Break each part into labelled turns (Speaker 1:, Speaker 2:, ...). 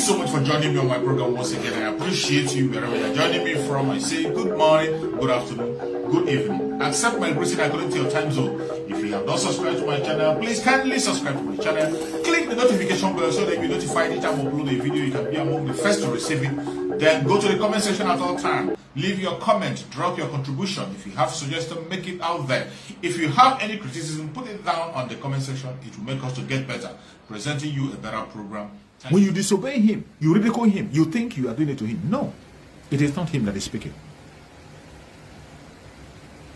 Speaker 1: so much for joining me on my program once again. I appreciate you wherever you're joining me from. I say good morning, good afternoon, good evening. Accept my greeting according to your time zone. If you have not subscribed to my channel, please kindly subscribe to my channel. Click the notification bell so that you'll be notified anytime I upload a video. You can be among the first to receive it. Then go to the comment section at all times. Leave your comment, drop your contribution. If you have suggestions, make it out there. If you have any criticism, put it down on the comment section. It will make us to get better, presenting you a better program. When you disobey him, you ridicule him, you think you are doing it to him. No, it is not him that is speaking.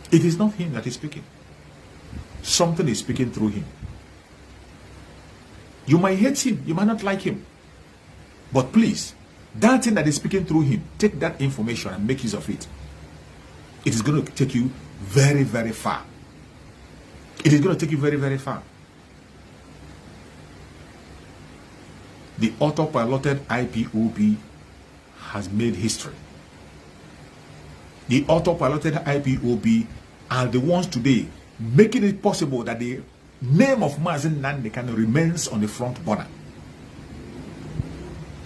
Speaker 1: It is not him that is speaking. Something is speaking through him. You might hate him, you might not like him. But please, that thing that is speaking through him, take that information and make use of it. It is going to take you very, very far. It is going to take you very, very far. The autopiloted IPOB has made history. The autopiloted IPOB are the ones today making it possible that the name of Mazi Nnamdi Kanu remains on the front burner.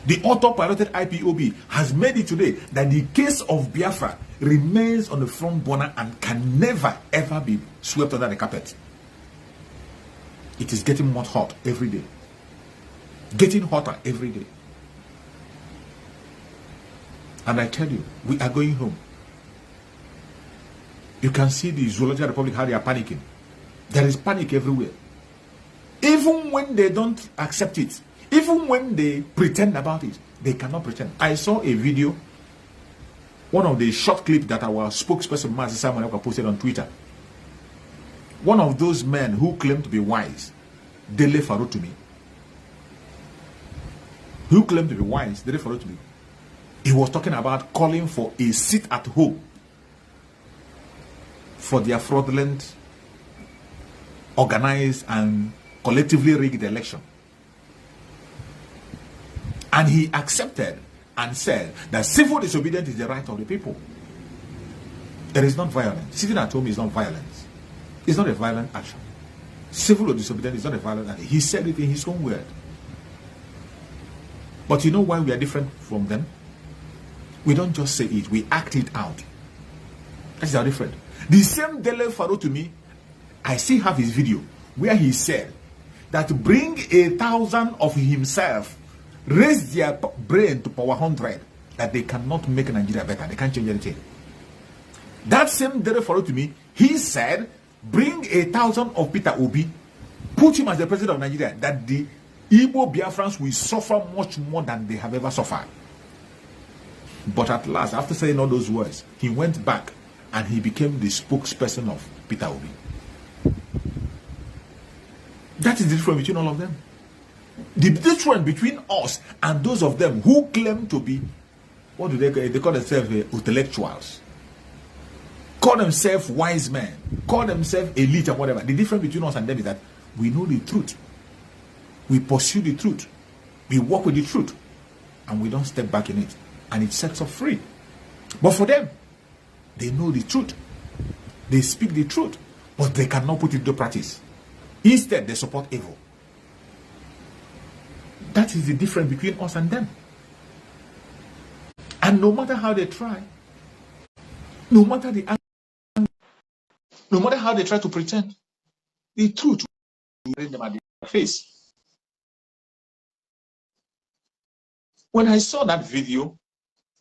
Speaker 1: The autopiloted IPOB has made it today that the case of Biafra remains on the front burner and can never ever be swept under the carpet. It is getting more hot every day. Getting hotter every day. And I tell you, we are going home. You can see the Zoological Republic, how they are panicking. There is panic everywhere. Even when they don't accept it, even when they pretend about it, they cannot pretend. I saw a video, one of the short clips that our spokesperson, Mazi Simon, posted on Twitter. One of those men who claim to be wise, Dele Farotumi, who claimed to be wise, they referred to me. He was talking about calling for a seat at home for their fraudulent, organized, and collectively rigged election. And he accepted and said that civil disobedience is the right of the people. It is not violence. Sitting at home is not violence. It's not a violent action. Civil disobedience is not a violent action. He said it in his own word. But you know why we are different from them? We don't just say it, we act it out. That's our different. The same Dele Farotumi, I still have his video where he said that bring 1,000 of himself, raise their brain to power 100, that they cannot make Nigeria better, they can't change anything. That same Dele Farotumi, he said bring 1,000 of Peter Obi, put him as the president of Nigeria, that the Igbo Biafrans will suffer much more than they have ever suffered. But at last, after saying all those words, he went back and he became the spokesperson of Peter Obi. That is the difference between all of them. The difference between us and those of them who claim to be, what do they call? They call themselves intellectuals. Call themselves wise men. Call themselves elite and whatever. The difference between us and them is that we know the truth. We pursue the truth. We walk with the truth. And we don't step back in it. And it sets us free. But for them, they know the truth. They speak the truth. But they cannot put it into practice. Instead, they support evil. That is the difference between us and them. And no matter how they try, no matter how they try to pretend, the truth will bring them at their face. When I saw that video,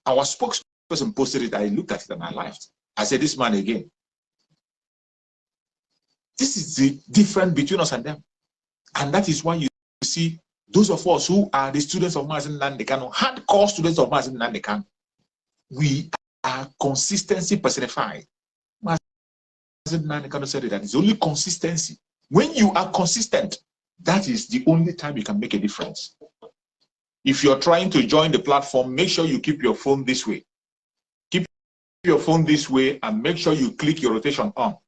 Speaker 1: our spokesperson posted it, I looked at it and I laughed. I said, this man again. This is the difference between us and them. And that is why you see those of us who are the students of Mazi Nnamdi Kanu, hardcore students of Mazi Nnamdi Kanu, we are consistency personified. Mazi Nnamdi Kanu said that it's only consistency. When you are consistent, that is the only time you can make a difference. If you're trying to join the platform, make sure you keep your phone this way. Keep your phone this way and make sure you click your rotation on.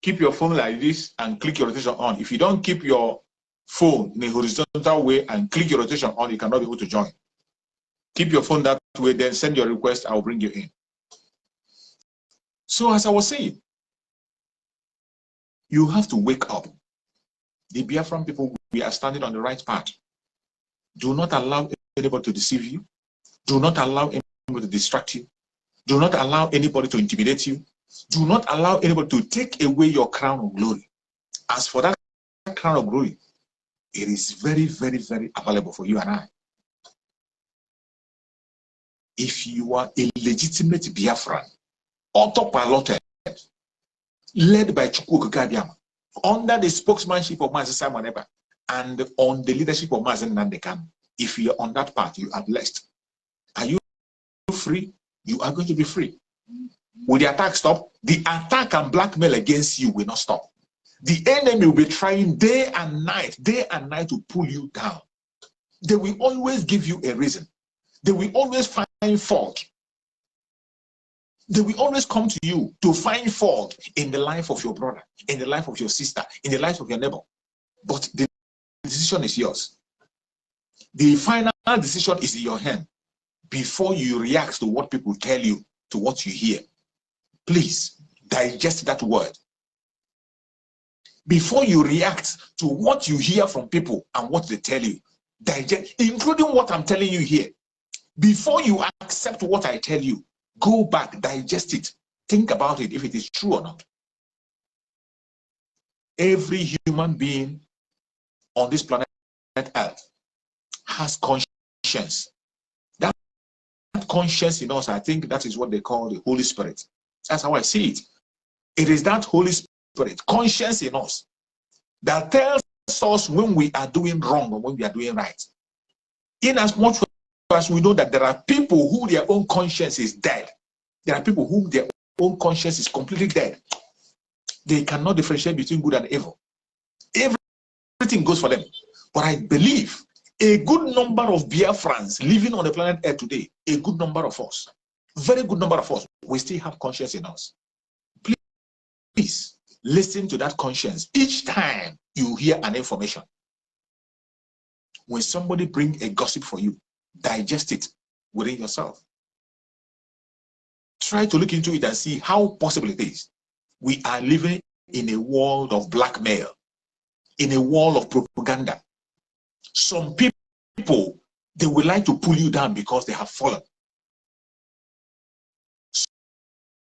Speaker 1: Keep your phone like this and click your rotation on. If you don't keep your phone in a horizontal way and click your rotation on, you cannot be able to join. Keep your phone that way, then send your request, I'll bring you in. So as I was saying, you have to wake up. The Biafran people, we are standing on the right path. Do not allow anybody to deceive you. Do not allow anybody to distract you. Do not allow anybody to intimidate you. Do not allow anybody to take away your crown of glory. As for that crown of glory, it is very, very, very available for you and I. If you are a legitimate Biafran, autopiloted, led by Chukwu Kukadiama, under the spokesmanship of Mazi Simon Eba, and on the leadership of Mazi Nandekan, if you are on that path, you are blessed. Are you free? You are going to be free. Will the attack stop? The attack and blackmail against you will not stop. The enemy will be trying day and night to pull you down. They will always give you a reason. They will always find fault. They will always come to you to find fault in the life of your brother, in the life of your sister, in the life of your neighbor. But the decision is yours. The final decision is in your hand. Before you react to what people tell you, to what you hear, please digest that word. Before you react to what you hear from people and what they tell you, digest, including what I'm telling you here. Before you accept what I tell you, go back, digest it, think about it, if it is true or not. Every human being on this planet Earth has conscience. That conscience in us, I think that is what they call the Holy Spirit. That's how I see it. It is that Holy Spirit, conscience in us, that tells us when we are doing wrong or when we are doing right. In as much as we know that there are people who their own conscience is dead. There are people whom their own conscience is completely dead. They cannot differentiate between good and evil. Everything goes for them. But I believe a good number of Biafrans living on the planet Earth today, a good number of us, very good number of us, we still have conscience in us. Please listen to that conscience each time you hear an information. When somebody brings a gossip for you, digest it within yourself. Try to look into it and see how possible it is. We are living in a world of blackmail, in a world of propaganda. Some people, they would like to pull you down because they have fallen.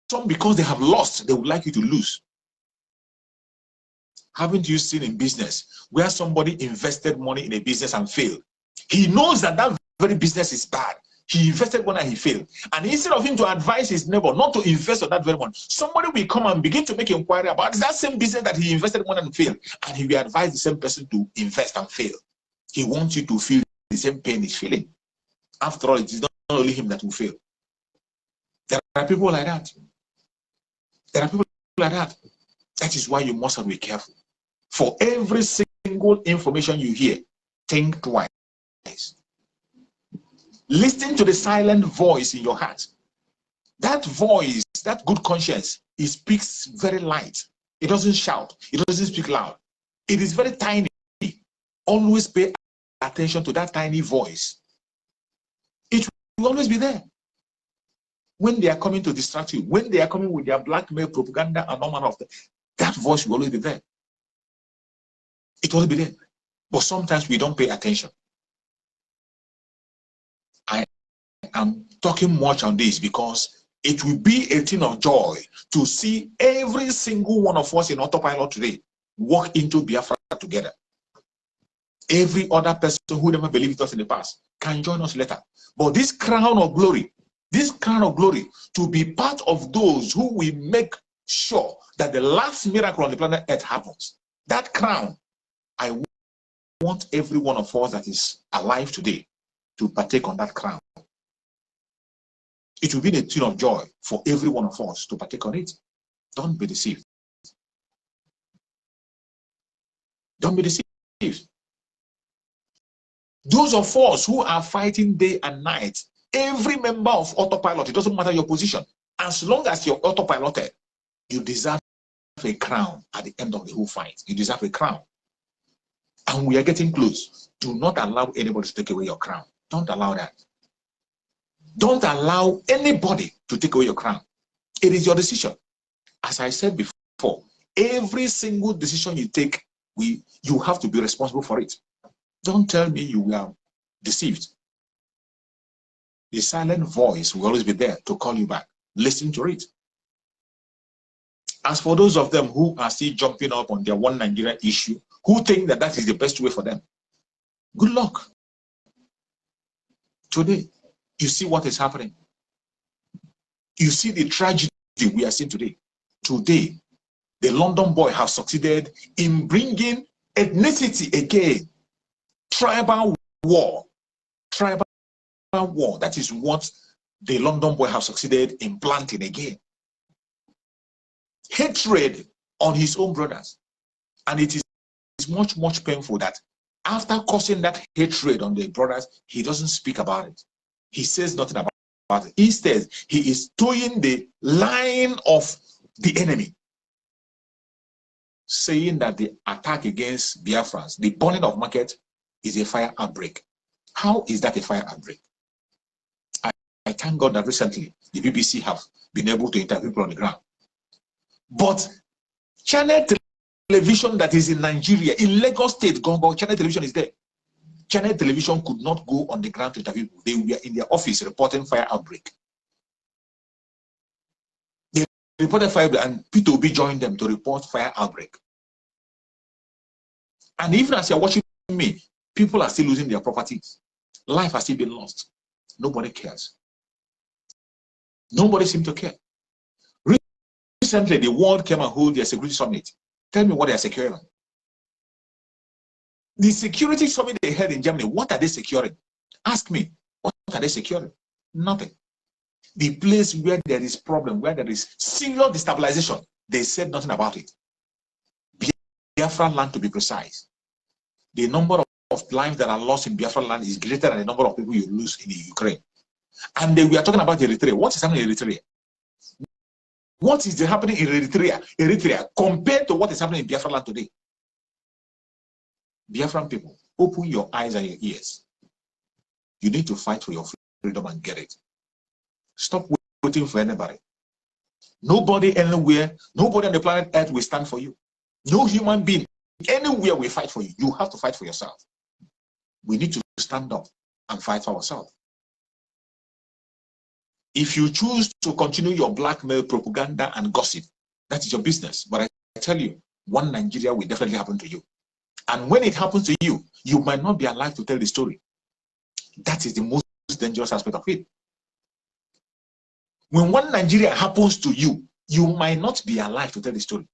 Speaker 1: Some because they have lost, they would like you to lose. Haven't you seen in business where somebody invested money in a business and failed? He knows that that very business is bad. He invested money and he failed. And instead of him to advise his neighbor not to invest on that very one, somebody will come and begin to make inquiry about that same business that he invested money and failed. And he will advise the same person to invest and fail. He wants you to feel the same pain he's feeling. After all, it is not only him that will fail. There are people like that. There are people like that. That is why you must be careful. For every single information you hear, think twice. Listen to the silent voice in your heart. That voice, that good conscience, it speaks very light. It doesn't shout. It doesn't speak loud. It is very tiny. Always pay attention to that tiny voice. It will always be there. When they are coming to distract you, when they are coming with their blackmail, propaganda, and all manner of things, that voice will always be there. It will always be there. But sometimes we don't pay attention. I'm talking much on this because it will be a thing of joy to see every single one of us in autopilot today walk into Biafra together. Every other person who never believed us in the past can join us later. But this crown of glory to be part of those who will make sure that the last miracle on the planet Earth happens. That crown, I want every one of us that is alive today to partake on that crown. It will be a thing of joy for every one of us to partake on it. Don't be deceived. Don't be deceived. Those of us who are fighting day and night, every member of autopilot, it doesn't matter your position. As long as you're autopiloted, you deserve a crown at the end of the whole fight. You deserve a crown. And we are getting close. Do not allow anybody to take away your crown. Don't allow that. Don't allow anybody to take away your crown. It is your decision. As I said before, every single decision you take, you have to be responsible for it. Don't tell me you were deceived. A silent voice will always be there to call you back. Listen to it. As for those of them who are still jumping up on their one Nigeria issue, who think that that is the best way for them, good luck. Today, you see what is happening. You see the tragedy we are seeing today. Today, the London boy has succeeded in bringing ethnicity again. Tribal war. Tribal war. That is what the London boy has succeeded in planting again. Hatred on his own brothers. And it is much, much painful that after causing that hatred on the brothers, he doesn't speak about it. He says nothing about it. Instead, he is towing the line of the enemy, saying that the attack against Biafrans, the burning of market, is a fire outbreak. How is that a fire outbreak? I thank God that recently the BBC have been able to interview people on the ground. But channel television that is in Nigeria, in Lagos State, channel television is there. Channel television could not go on the ground to interview people. They were in their office reporting fire outbreak. They reported fire outbreak, and P2B joined them to report fire outbreak. And even as you're watching me, people are still losing their properties. Life has still been lost. Nobody cares. Nobody seems to care. Recently, the world came and hold their security summit. Tell me what they are securing. The security summit they held in Germany, what are they securing? Ask me, what are they securing? Nothing. The place where there is problem, where there is serious destabilization, they said nothing about it. Biafra land, to be precise. The number of lives that are lost in Biafra land is greater than the number of people you lose in the Ukraine. And we are talking about Eritrea. What is happening in Eritrea? What is happening in Eritrea compared to what is happening in Biafra land today? Biafran people, open your eyes and your ears. You need to fight for your freedom and get it. Stop waiting for anybody. Nobody anywhere, nobody on the planet Earth will stand for you. No human being anywhere will fight for you. You have to fight for yourself. We need to stand up and fight for ourselves. If you choose to continue your blackmail, propaganda, and gossip, that is your business. But I tell you, one Nigeria will definitely happen to you. And when it happens to you, you might not be alive to tell the story. That is the most dangerous aspect of it. When one Nigeria happens to you, you might not be alive to tell the story.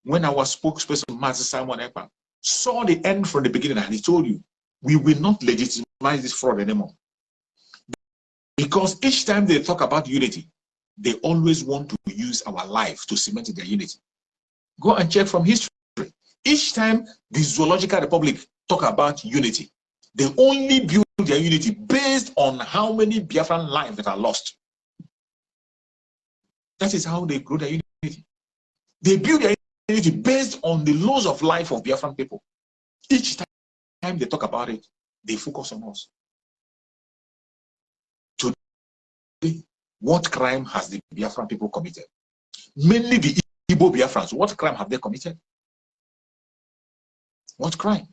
Speaker 1: When our spokesperson, Master Simon Ekpa, saw the end from the beginning, and he told you, we will not legitimize this fraud anymore. Because each time they talk about unity, they always want to use our life to cement their unity. Go and check from history. Each time the Zoological Republic talk about unity, they only build their unity based on how many Biafran lives that are lost. That is how they grow their unity. They build their unity based on the laws of life of Biafran people. Each time they talk about it, they focus on us. Today, what crime has the Biafran people committed? Mainly the Igbo Biafrans. What crime have they committed? What crime?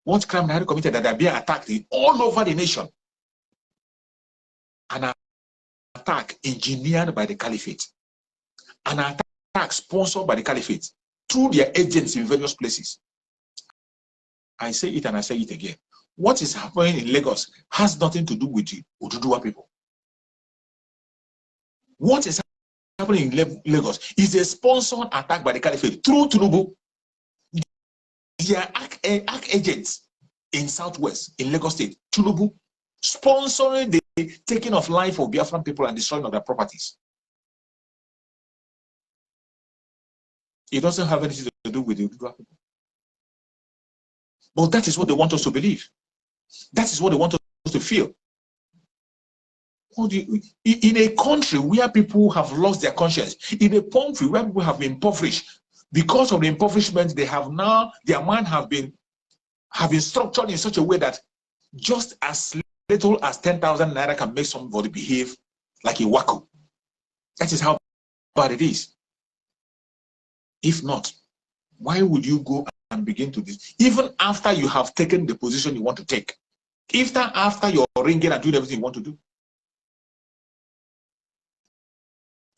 Speaker 1: What crime have they committed that they are being attacked all over the nation? An attack engineered by the Caliphate. An attack sponsored by the Caliphate through their agents in various places. I say it and I say it again. What is happening in Lagos has nothing to do with the Oduduwa people. What is happening in Lagos is a sponsored attack by the Caliphate through Tinubu. Their ARC agents in Southwest, in Lagos State, Tinubu, sponsoring the taking of life of Biafran people and destroying of their properties. It doesn't have anything to do with the Oduduwa people. But that is what they want us to believe. That is what they want us to feel. In a country where people have lost their conscience, in a country where people have been impoverished, because of the impoverishment they have now, their mind have been structured in such a way that just as little as 10,000 naira can make somebody behave like a wacko. That is how bad it is. If not, why would you go can begin to this. Even after you have taken the position you want to take, even after you're ringing and doing everything you want to do,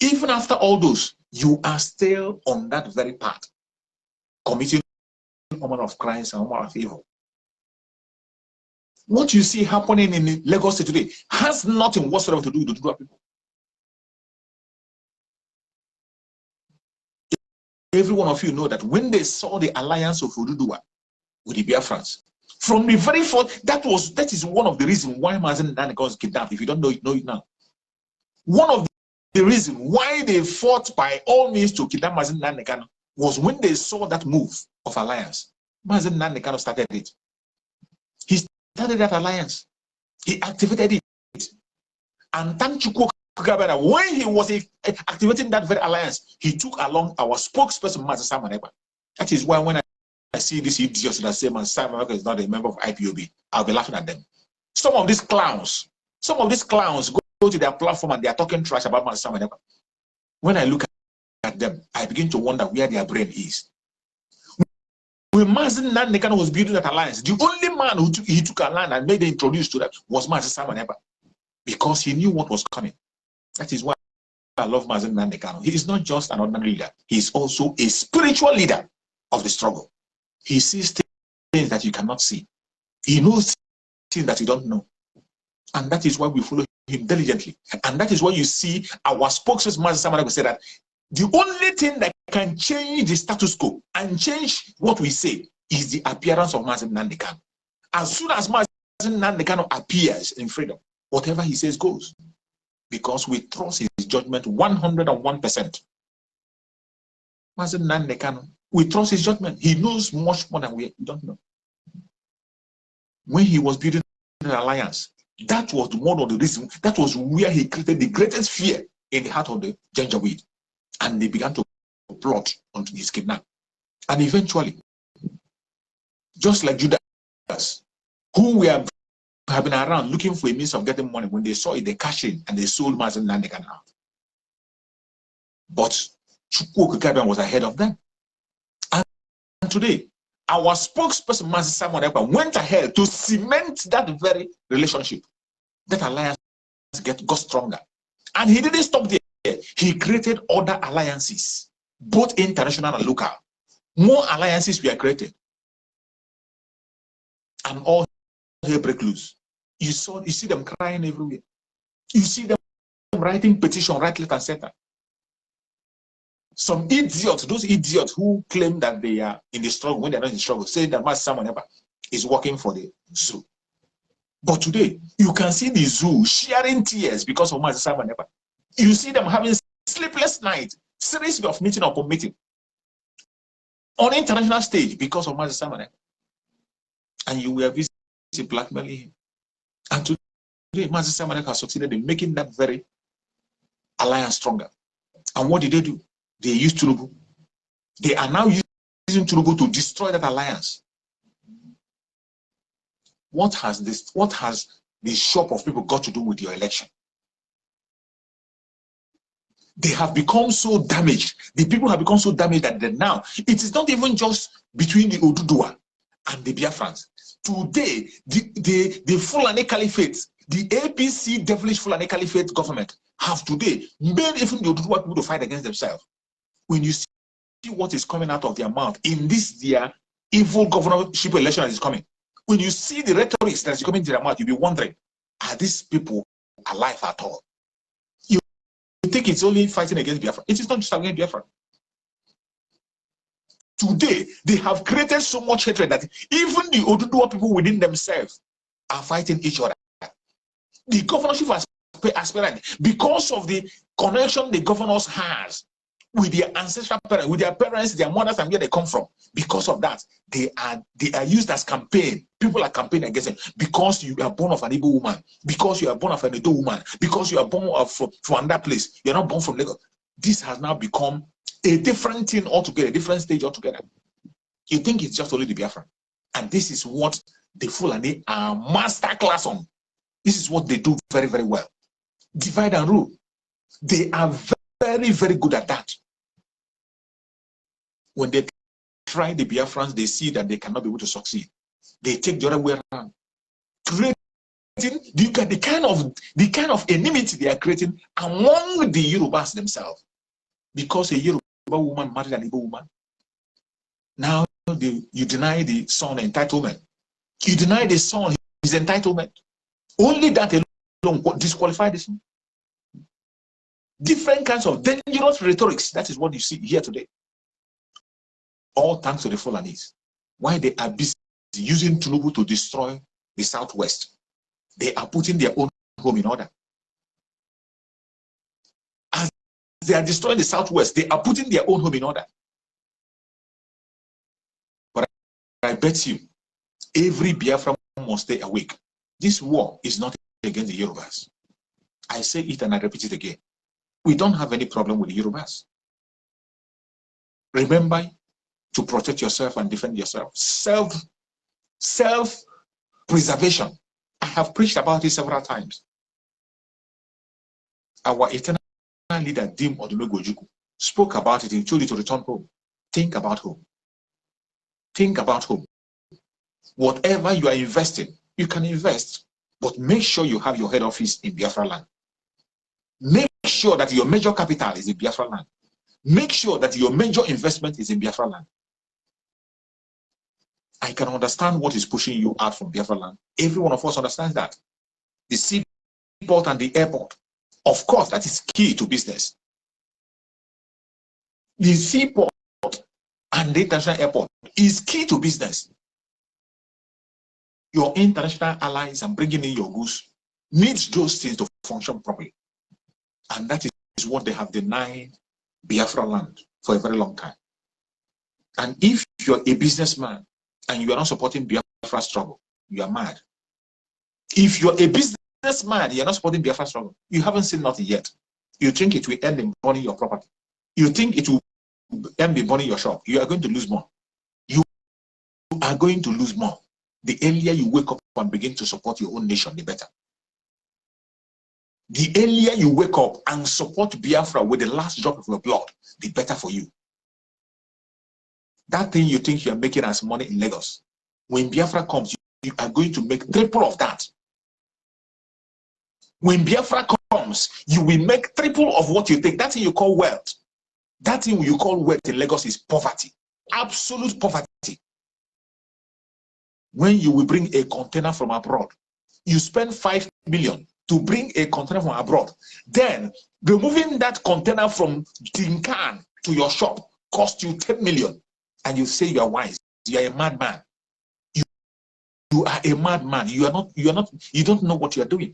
Speaker 1: even after all those, you are still on that very path, committing all manner of crimes and all manner of evil. What you see happening in Lagos State today has nothing whatsoever to do with the Oduduwa people. Every one of you know that when they saw the alliance of Oduduwa with the Biafrans, from the very first, that is one of the reasons why Mazen Nnamdi was kidnapped. If you don't know it now. One of the reasons why they fought by all means to kidnap Mazen Nnamdi was when they saw that move of alliance. Mazen Nnamdi started it. He started that alliance. He activated it. And thank you, when he was activating that very alliance, he took along our spokesperson, Mazen Samaneba. That is why when I see these idiots that say Simon is not a member of IPOB, I'll be laughing at them. Some of these clowns go to their platform and they are talking trash about Mazen Samaneba. When I look at them, I begin to wonder where their brain is. When Mazen Nnamdi was building that alliance, the only man who took a land and made them introduced to that was Mazen Samaneba, because he knew what was coming. That is why I love Mazen Nnamdi. He is not just an ordinary leader. He is also a spiritual leader of the struggle. He sees things that you cannot see. He knows things that you don't know. And that is why we follow him diligently. And that is why you see our spokesperson, Mazen Samaneba, say that the only thing that can change the status quo and change what we say is the appearance of Mazen Nnamdi. As soon as Mazen Nnamdi appears in freedom, whatever he says goes. Because we trust his judgment 101%. Mazen Nnamdi, we trust his judgment. He knows much more than we don't know. When he was building an alliance, that was one of the reasons, that was where he created the greatest fear in the heart of the Janjaweed. And they began to plot onto his kidnap. And eventually, just like Judas, who have been around looking for a means of getting money, when they saw it, they cashed in and they sold Mazen Nnamdi out. But Chukwu Okikabian was ahead of them. And today, our spokesperson, Mazen Samaneba, went ahead to cement that very relationship. That alliance got stronger. And he didn't stop there. He created other alliances, both international and local. More alliances were created. And all hell break loose. You see them crying everywhere. You see them writing petition right, left, and center. Some idiots, those idiots who claim that they are in the struggle when they're not in the struggle, say that Mazen Samaneba is working for the zoo. But today, you can see the zoo sharing tears because of Mazen Samaneba. You see them having sleepless nights, series of meeting upon meeting on international stage because of Mazen Samaneba. And you were busy blackmailing him. And today, Mazen Samaneba has succeeded in making that very alliance stronger. And what did they do? They used Tinubu. They are now using Tinubu to destroy that alliance. What has the shop of people got to do with your election? They have become so damaged. The people have become so damaged that now it is not even just between the Oduduwa and the Biafrans. Today, the Fulani Caliphate, the APC devilish Fulani Caliphate government have today made even the Oduduwa people to fight against themselves. When you see what is coming out of their mouth in this their evil governorship election that is coming, when you see the rhetoric that is coming to their mouth, you'll be wondering, are these people alive at all? You think it's only fighting against Biafra. It is not just against Biafra. Today, they have created so much hatred that even the Oduduwa people within themselves are fighting each other. The governorship aspirant, because of the connection the governors has with their ancestral parents, with their parents, their mothers, and where they come from. Because of that, they are used as campaign. People are campaigning against them because you are born of an Igbo woman, because you are born of an Edo woman, because you are born from another place. You're not born from Lagos. This has now become a different thing altogether, a different stage altogether. You think it's just only the Biafra, and this is what the Fulani are master class on. This is what they do very, very well. Divide and rule. They are very, very good at that. When they try the Biafrans, they see that they cannot be able to succeed. They take the other way around, creating the kind of enmity they are creating among the Yorubas themselves. Because a Yoruba woman married an Igbo woman, now you deny the son entitlement. You deny the son his entitlement. Only that alone disqualify this one. Different kinds of dangerous rhetorics. That is what you see here today. All thanks to the Fulanis. Why they are busy using Tinubu to destroy the Southwest. They are putting their own home in order. As they are destroying the Southwest, they are putting their own home in order. But I bet you, every Biafra must stay awake. This war is not against the Yorubas. I say it and I repeat it again. We don't have any problem with the Yorubas. Remember to protect yourself and defend yourself. Self-preservation. I have preached about it several times. Our eternal leader, Dim Odumegwu, spoke about it. He told you to return home. Think about home. Think about home. Whatever you are investing, you can invest, but make sure you have your head office in Biafra land. Make sure that your major capital is in Biafra land. Make sure that your major investment is in Biafra land. I can understand what is pushing you out from Biafra land. Every one of us understands that. The seaport and the airport, of course, that is key to business. The seaport and the international airport is key to business. Your international allies and bringing in your goods needs those things to function properly. And that is what they have denied Biafra land for a very long time. And if you're a businessman and you are not supporting Biafra struggle, you are mad. If you're a businessman, you're not supporting Biafra struggle, you haven't seen nothing yet. You think it will end in burning your property. You think it will end in burning your shop. You are going to lose more. You are going to lose more. The earlier you wake up and begin to support your own nation, the better. The earlier you wake up and support Biafra with the last drop of your blood, the better for you. That thing you think you are making as money in Lagos, when Biafra comes, you are going to make triple of that. When Biafra comes, you will make triple of what you think. That thing you call wealth. That thing you call wealth in Lagos is poverty. Absolute poverty. When you will bring a container from abroad, you spend 5 million to bring a container from abroad. Then removing that container from Tinkan to your shop cost you 10 million. And you say you are wise. You are a madman. You are a madman. You don't know what you are doing.